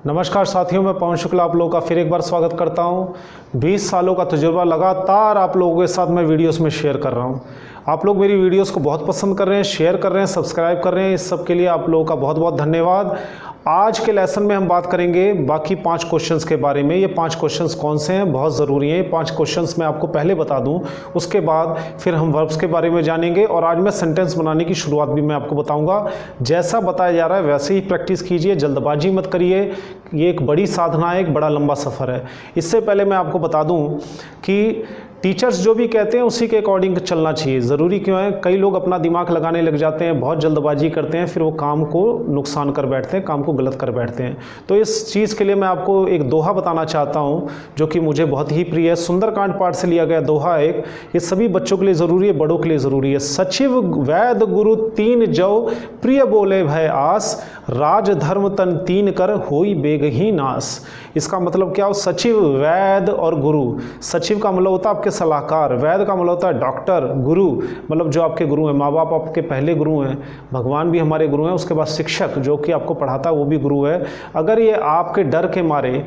नमस्कार साथियों, मैं पवन शुक्ला आप लोगों का फिर एक बार स्वागत करता हूं। 20 सालों का तजुर्बा लगातार आप लोगों के साथ मैं वीडियोस में शेयर कर रहा हूं। आप लोग मेरी वीडियोस को बहुत पसंद कर रहे हैं, शेयर कर रहे हैं, सब्सक्राइब कर रहे हैं। इस सब के लिए आप लोगों का बहुत बहुत धन्यवाद। आज के लेसन में हम बात करेंगे बाकी 5 क्वेश्चंस के बारे में। ये 5 क्वेश्चंस कौन से हैं, बहुत ज़रूरी हैं। 5 क्वेश्चंस मैं आपको पहले बता दूं, उसके बाद फिर हम वर्ब्स के बारे में जानेंगे और आज मैं सेंटेंस बनाने की शुरुआत भी मैं आपको बताऊंगा। जैसा बताया जा रहा है वैसे ही प्रैक्टिस कीजिए, जल्दबाजी मत करिए। ये एक बड़ी साधना है, एक बड़ा लंबा सफ़र है। इससे पहले मैं आपको बता दूं कि टीचर्स जो भी कहते हैं उसी के अकॉर्डिंग चलना चाहिए। ज़रूरी क्यों है, कई लोग अपना दिमाग लगाने लग जाते हैं, बहुत जल्दबाजी करते हैं, फिर वो काम को नुकसान कर बैठते हैं, काम को गलत कर बैठते हैं। तो इस चीज़ के लिए मैं आपको एक दोहा बताना चाहता हूँ जो कि मुझे बहुत ही प्रिय है। सुंदरकांड पाठ से लिया गया दोहा एक, ये सभी बच्चों के लिए ज़रूरी है, बड़ों के लिए ज़रूरी है। सचिव वैद गुरु तीन जौ, प्रिय बोले भय आस, राज धर्म तन तीन कर, होई बेगही नास। इसका मतलब क्या हो, सचिव वैद और गुरु। सचिव का मतलब होता है आपके सलाहकार, वैद का मतलब होता है डॉक्टर, गुरु मतलब जो आपके गुरु हैं, माँ बाप आपके पहले गुरु हैं, भगवान भी हमारे गुरु हैं, उसके बाद शिक्षक जो कि आपको पढ़ाता है वो भी गुरु है। अगर ये आपके डर के मारे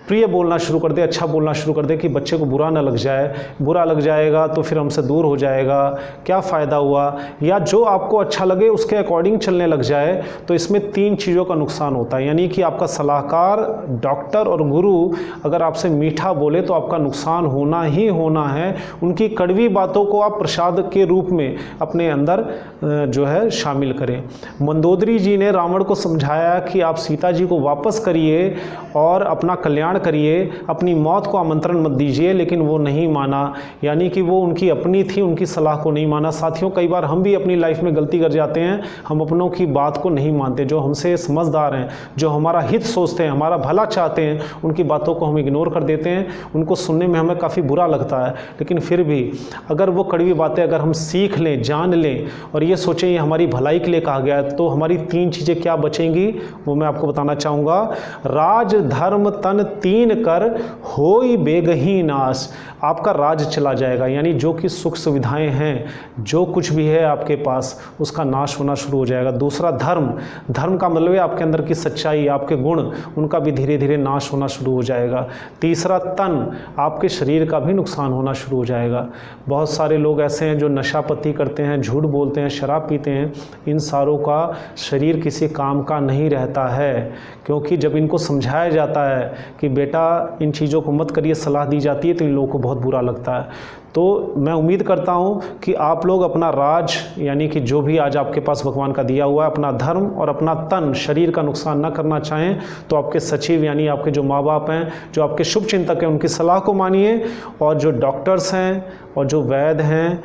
प्रिय बोलना शुरू कर दे, अच्छा बोलना शुरू कर दे कि बच्चे को बुरा ना लग जाए, बुरा लग जाएगा तो फिर हमसे दूर हो जाएगा, क्या फ़ायदा हुआ, या जो आपको अच्छा लगे उसके अकॉर्डिंग चलने लग जाए, तो इसमें 3 चीज़ों का नुकसान होता है। यानी कि आपका सलाहकार, डॉक्टर और गुरु अगर आपसे मीठा बोले तो आपका नुकसान होना ही होना है। उनकी कड़वी बातों को आप प्रसाद के रूप में अपने अंदर जो है शामिल करें। मंदोदरी जी ने रावण को समझाया कि आप सीता जी को वापस करिए और अपना कल्याण करिए, अपनी मौत को आमंत्रण मत दीजिए, लेकिन वो नहीं माना। यानी कि वो उनकी अपनी थी, उनकी सलाह को नहीं माना। साथियों, कई बार हम भी अपनी लाइफ में गलती कर जाते हैं, हम अपनों की बात को नहीं मानते। जो हमसे समझदार हैं, जो हमारा हित सोचते हैं, हमारा भला चाहते हैं, उनकी बातों को हम इग्नोर कर देते हैं। उनको सुनने में हमें काफ़ी बुरा लगता है, लेकिन फिर भी अगर वो कड़वी बातें अगर हम सीख लें, जान लें और ये सोचें ये हमारी भलाई के लिए कहा गया है, तो हमारी 3 चीज़ें क्या बचेंगी वो मैं आपको बताना चाहूँगा। राज धर्म तन तीन कर, होई बेगही नाश। आपका राज चला जाएगा, यानी जो कि सुख सुविधाएं हैं, जो कुछ भी है आपके पास, उसका नाश होना शुरू हो जाएगा। दूसरा धर्म, धर्म का मतलब है आपके अंदर की सच्चाई, आपके गुण, उनका भी धीरे धीरे नाश होना शुरू हो जाएगा। तीसरा तन, आपके शरीर का भी नुकसान होना शुरू हो जाएगा। बहुत सारे लोग ऐसे हैं जो नशापत्ती करते हैं, झूठ बोलते हैं, शराब पीते हैं। इन सारों का शरीर किसी काम का नहीं रहता है, क्योंकि जब इनको समझाया जाता है कि बेटा इन चीज़ों को मत करिए, सलाह दी जाती है, तो इन लोगों को बहुत बुरा लगता है। तो मैं उम्मीद करता हूँ कि आप लोग अपना राज, यानी कि जो भी आज आपके पास भगवान का दिया हुआ है, अपना धर्म और अपना तन, शरीर का नुकसान ना करना चाहें, तो आपके सचिव यानी आपके जो माँ बाप हैं, जो आपके शुभ चिंतक हैं, उनकी सलाह को मानिए। और जो डॉक्टर्स हैं और जो वैद्य हैं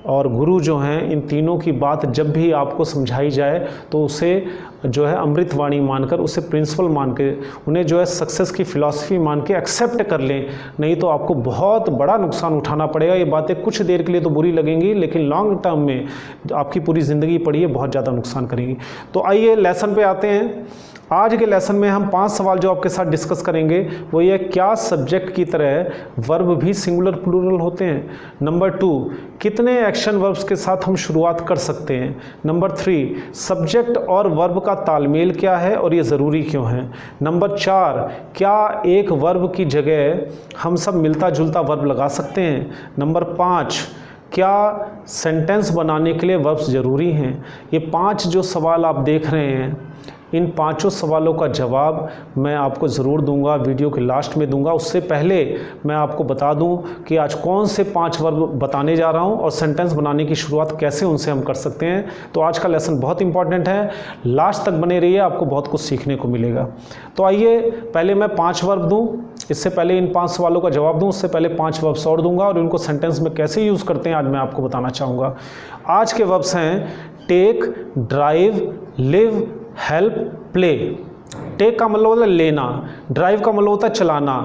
और गुरु जो हैं, इन तीनों की बात जब भी आपको समझाई जाए तो उसे जो है अमृतवाणी मानकर, उसे प्रिंसिपल मान के, उन्हें जो है सक्सेस की फ़िलॉसफी मान के एक्सेप्ट कर लें। नहीं तो आपको बहुत बड़ा नुकसान उठाना पड़ेगा। ये बातें कुछ देर के लिए तो बुरी लगेंगी, लेकिन लॉन्ग टर्म में आपकी पूरी ज़िंदगी पड़ी है, बहुत ज़्यादा नुकसान करेंगी। तो आइए लेसन पे आते हैं। आज के लेसन में हम 5 सवाल जो आपके साथ डिस्कस करेंगे वो ये, क्या सब्जेक्ट की तरह वर्ब भी सिंगुलर प्लूरल होते हैं? नंबर 2, कितने एक्शन वर्ब्स के साथ हम शुरुआत कर सकते हैं? नंबर 3, सब्जेक्ट और वर्ब का तालमेल क्या है और ये ज़रूरी क्यों है? नंबर 4, क्या एक वर्ब की जगह हम सब मिलता जुलता वर्ब लगा सकते हैं? नंबर 5, क्या सेंटेंस बनाने के लिए वर्ब्स ज़रूरी हैं? ये 5 जो सवाल आप देख रहे हैं, इन 5 सवालों का जवाब मैं आपको ज़रूर दूंगा, वीडियो के लास्ट में दूंगा। उससे पहले मैं आपको बता दूं कि आज कौन से 5 वर्ब बताने जा रहा हूं और सेंटेंस बनाने की शुरुआत कैसे उनसे हम कर सकते हैं। तो आज का लेसन बहुत इंपॉर्टेंट है, लास्ट तक बने रहिए, आपको बहुत कुछ सीखने को मिलेगा। तो आइए, पहले मैं 5 वर्ब दूँ, इससे पहले इन 5 सवालों का जवाब दूँ, उससे पहले 5 वर्ब्स और दूंगा और इनको सेंटेंस में कैसे यूज़ करते हैं आज मैं आपको बताना चाहूँगा। आज के वर्ब्स हैं take, drive, live, help, play. Take का मतलब होता है लेना, ड्राइव का मतलब होता है चलाना,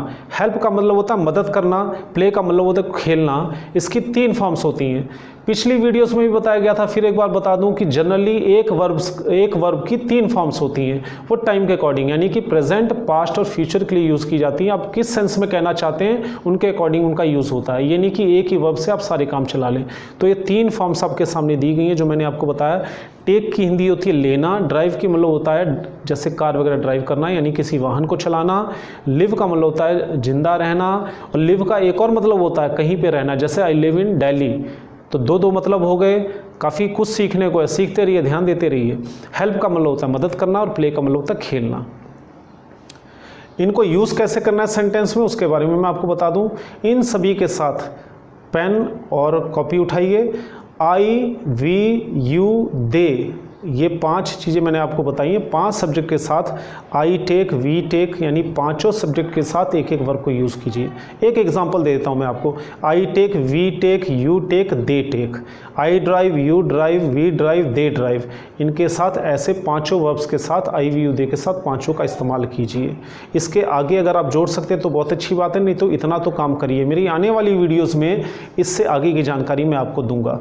हेल्प का मतलब होता है मदद करना, प्ले का मतलब होता है खेलना। इसकी 3 फॉर्म्स होती हैं। पिछली वीडियोस में भी बताया गया था, फिर एक बार बता दूं कि जनरली एक वर्ब की 3 फॉर्म्स होती हैं। वो टाइम के अकॉर्डिंग, यानी कि प्रेजेंट, पास्ट और फ्यूचर के लिए यूज़ की जाती हैं। आप किस सेंस में कहना चाहते हैं उनके अकॉर्डिंग उनका यूज़ होता है, ये नहीं कि एक ही वर्ब से आप सारे काम चला लें। तो ये 3 फॉर्म्स आपके सामने दी गई हैं जो मैंने आपको बताया। टेक की हिंदी होती है लेना, ड्राइव की मतलब होता है जैसे कार वगैरह ड्राइव ड्राइव करना यानी किसी वाहन को चलाना। लिव का मतलब होता है जिंदा रहना, और लिव का एक और मतलब होता है कहीं पे रहना, जैसे आई लिव इन दिल्ली। तो दो मतलब हो गए, काफ़ी कुछ सीखने को है, सीखते रहिए, ध्यान देते रहिए। हेल्प का मतलब होता है मदद करना, और प्ले का मतलब होता है खेलना। इनको यूज़ कैसे करना है सेंटेंस में, उसके बारे में मैं आपको बता दूं। इन सभी के साथ पेन और कॉपी उठाइए। आई, वी, यू, दे, ये 5 चीज़ें मैंने आपको बताई हैं। 5 सब्जेक्ट के साथ आई टेक, वी टेक, यानी पांचों सब्जेक्ट के साथ एक एक वर्ब को यूज़ कीजिए। एक एग्जांपल दे देता हूँ मैं आपको। I take, we take, you take, they take. I drive, you drive, we drive, they drive. इनके साथ ऐसे पांचों वर्ब्स के साथ आई, वी, यू, दे के साथ पांचों का इस्तेमाल कीजिए। इसके आगे अगर आप जोड़ सकते हैं तो बहुत अच्छी बात है, नहीं तो इतना तो काम करिए। मेरी आने वाली वीडियोज़ में इससे आगे की जानकारी मैं आपको दूंगा।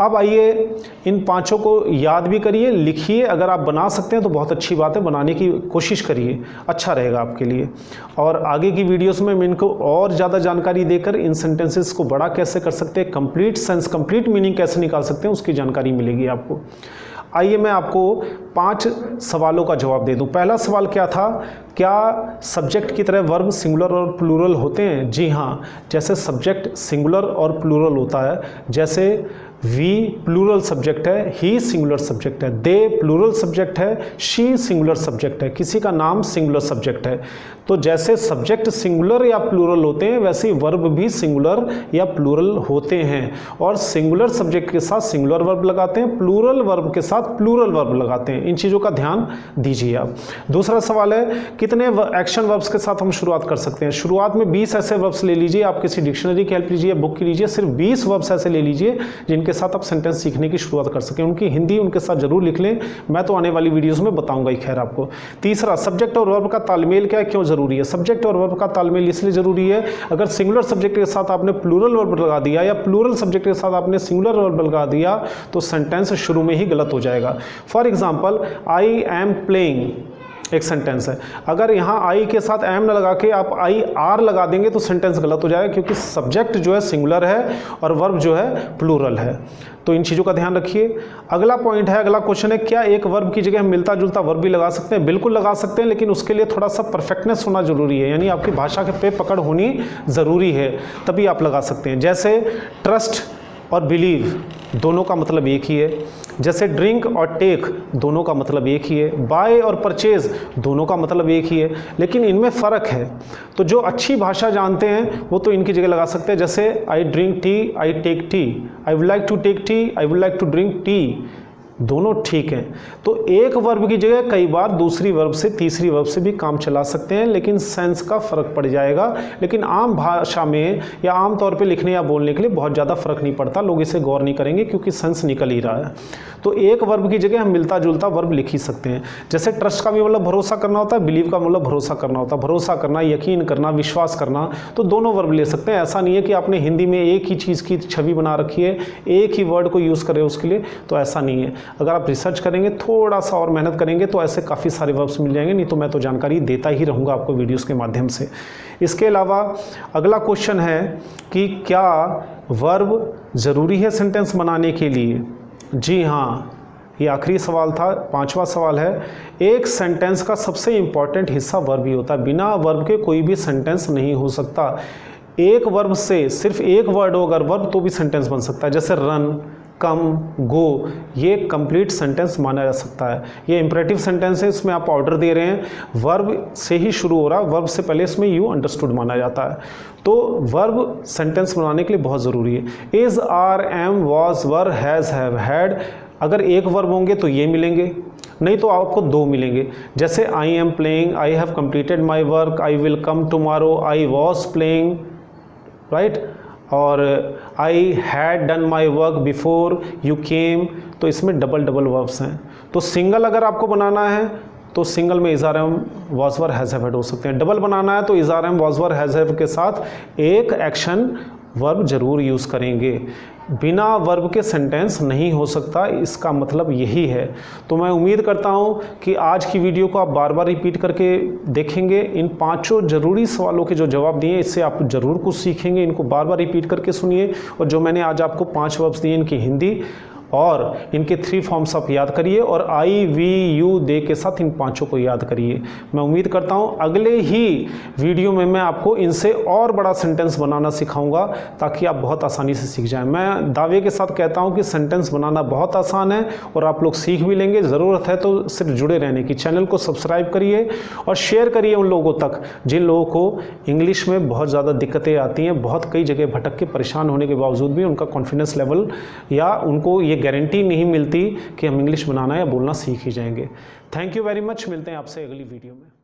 अब आइए इन पांचों को याद भी करिए, लिखिए। अगर आप बना सकते हैं तो बहुत अच्छी बात है, बनाने की कोशिश करिए, अच्छा रहेगा आपके लिए। और आगे की वीडियोस में मैं इनको और ज़्यादा जानकारी देकर इन सेंटेंसेस को बड़ा कैसे कर सकते हैं, कंप्लीट सेंस, कंप्लीट मीनिंग कैसे निकाल सकते हैं, उसकी जानकारी मिलेगी आपको। आइए मैं आपको 5 सवालों का जवाब दे दूं। पहला सवाल क्या था, क्या सब्जेक्ट की तरह वर्ब सिंगुलर और प्लूरल होते हैं? जी हाँ, जैसे सब्जेक्ट सिंगुलर और प्लूरल होता है, जैसे वी प्लूरल सब्जेक्ट है, ही सिंगुलर सब्जेक्ट है, दे प्लूरल सब्जेक्ट है, शी सिंगुलर सब्जेक्ट है, किसी का नाम सिंगुलर सब्जेक्ट है। तो जैसे सब्जेक्ट सिंगुलर या प्लूरल होते हैं, वैसे ही वर्ब भी सिंगुलर या प्लूरल होते हैं। और सिंगुलर सब्जेक्ट के साथ सिंगुलर वर्ब लगाते हैं, प्लूरल वर्ब के साथ प्लूरल वर्ब लगाते हैं। इन चीज़ों का ध्यान दीजिए आप। दूसरा सवाल है, कितने एक्शन वर्ब्स के साथ हम शुरुआत कर सकते हैं? शुरुआत में 20 ऐसे वर्ब्स ले लीजिए, आप किसी डिक्शनरी की हेल्प लीजिए, बुक की लीजिए, सिर्फ 20 वर्ब्स ऐसे ले लीजिए जिनके साथ आप सेंटेंस सीखने की शुरुआत कर सकें। उनकी हिंदी उनके साथ जरूर लिख लें, मैं तो आने वाली वीडियोस में बताऊंगा ही खैर आपको। तीसरा, सब्जेक्ट और वर्ब का तालमेल क्या है, क्यों जरूरी है? सब्जेक्ट और वर्ब का तालमेल इसलिए जरूरी है, अगर सिंगुलर सब्जेक्ट के साथ आपने प्लूरल वर्ब लगा दिया या प्लूरल सब्जेक्ट के साथ आपने सिंगुलर वर्ब लगा दिया तो सेंटेंस शुरू में ही गलत हो जाएगा। For example, I am playing एक सेंटेंस है, अगर यहाँ आई के साथ एम न लगा के आप आई आर लगा देंगे तो सेंटेंस गलत हो जाएगा, क्योंकि सब्जेक्ट जो है सिंगुलर है और वर्ब जो है प्लूरल है। तो इन चीज़ों का ध्यान रखिए। अगला पॉइंट है, अगला क्वेश्चन है, क्या एक वर्ब की जगह हम मिलता जुलता वर्ब भी लगा सकते हैं? बिल्कुल लगा सकते हैं, लेकिन उसके लिए थोड़ा सा परफेक्टनेस होना जरूरी है, यानी आपकी भाषा के पे पकड़ होनी ज़रूरी है, तभी आप लगा सकते हैं। जैसे ट्रस्ट और बिलीव दोनों का मतलब एक ही है, जैसे ड्रिंक और टेक दोनों का मतलब एक ही है, बाय और परचेज दोनों का मतलब एक ही है, लेकिन इनमें फ़र्क है। तो जो अच्छी भाषा जानते हैं वो तो इनकी जगह लगा सकते हैं, जैसे I drink tea, I take tea, I would like to take tea, I would like to drink tea, दोनों ठीक हैं। तो एक वर्ब की जगह कई बार दूसरी वर्ब से, तीसरी वर्ब से भी काम चला सकते हैं, लेकिन सेंस का फ़र्क पड़ जाएगा। लेकिन आम भाषा में या आम तौर पे लिखने या बोलने के लिए बहुत ज़्यादा फ़र्क नहीं पड़ता, लोग इसे गौर नहीं करेंगे क्योंकि सेंस निकल ही रहा है। तो एक वर्ब की जगह हम मिलता जुलता वर्ब लिख ही सकते हैं। जैसे ट्रस्ट का भी मतलब भरोसा करना होता है, बिलीव का मतलब भरोसा करना होता है, भरोसा करना, यकीन करना, विश्वास करना, तो दोनों वर्ब ले सकते हैं। ऐसा नहीं है कि आपने हिंदी में एक ही चीज़ की छवि बना रखी है, एक ही वर्ड को यूज़ करें उसके लिए, तो ऐसा नहीं है। अगर आप रिसर्च करेंगे, थोड़ा सा और मेहनत करेंगे तो ऐसे काफ़ी सारे वर्ब्स मिल जाएंगे, नहीं तो मैं तो जानकारी देता ही रहूँगा आपको वीडियोस के माध्यम से। इसके अलावा अगला क्वेश्चन है कि क्या वर्ब ज़रूरी है सेंटेंस बनाने के लिए? जी हाँ, ये आखिरी सवाल था, 5वां सवाल है। एक सेंटेंस का सबसे इम्पॉर्टेंट हिस्सा वर्ब ही होता है, बिना वर्ब के कोई भी सेंटेंस नहीं हो सकता। एक वर्ब से सिर्फ एक वर्ड हो अगर वर्ब तो भी सेंटेंस बन सकता है, जैसे रन, कम, गो, ये कंप्लीट सेंटेंस माना जा सकता है। ये इंपरेटिव सेंटेंस है, इसमें आप ऑर्डर दे रहे हैं, वर्ब से ही शुरू हो रहा है, वर्ब से पहले इसमें यू अंडरस्टूड माना जाता है। तो वर्ब सेंटेंस बनाने के लिए बहुत ज़रूरी है। Is, are, am, was, were, has, have, had, अगर एक वर्ब होंगे तो ये मिलेंगे, नहीं तो आपको 2 मिलेंगे। जैसे I am playing, I have completed my work, I will come tomorrow, I was playing, right, और I had done my work before you came, तो इसमें डबल वर्ब्स हैं। तो सिंगल अगर आपको बनाना है तो सिंगल में is, are, am, was, were, has, have, had हो सकते हैं। डबल बनाना है तो is, are, am, was, were, has, have के साथ एक एक्शन वर्ब जरूर यूज़ करेंगे। बिना वर्ब के सेंटेंस नहीं हो सकता, इसका मतलब यही है। तो मैं उम्मीद करता हूँ कि आज की वीडियो को आप बार बार रिपीट करके देखेंगे। इन 5 ज़रूरी सवालों के जो जवाब दिए इससे आप ज़रूर कुछ सीखेंगे। इनको बार बार रिपीट करके सुनिए, और जो मैंने आज आपको 5 वर्ब्स दिए इनकी हिंदी और इनके 3 फॉर्म्स आप याद करिए और आई वी यू दे के साथ इन 5 को याद करिए। मैं उम्मीद करता हूँ अगले ही वीडियो में मैं आपको इनसे और बड़ा सेंटेंस बनाना सिखाऊंगा ताकि आप बहुत आसानी से सीख जाएं। मैं दावे के साथ कहता हूं कि सेंटेंस बनाना बहुत आसान है और आप लोग सीख भी लेंगे। ज़रूरत है तो सिर्फ जुड़े रहने की। चैनल को सब्सक्राइब करिए और शेयर करिए उन लोगों तक जिन लोगों को इंग्लिश में बहुत ज़्यादा दिक्कतें आती हैं, बहुत कई जगह भटक के परेशान होने के बावजूद भी उनका कॉन्फिडेंस लेवल या उनको ये गारंटी नहीं मिलती कि हम इंग्लिश बनाना या बोलना सीख ही जाएंगे। Thank you very much. मिलते हैं आपसे अगली वीडियो में।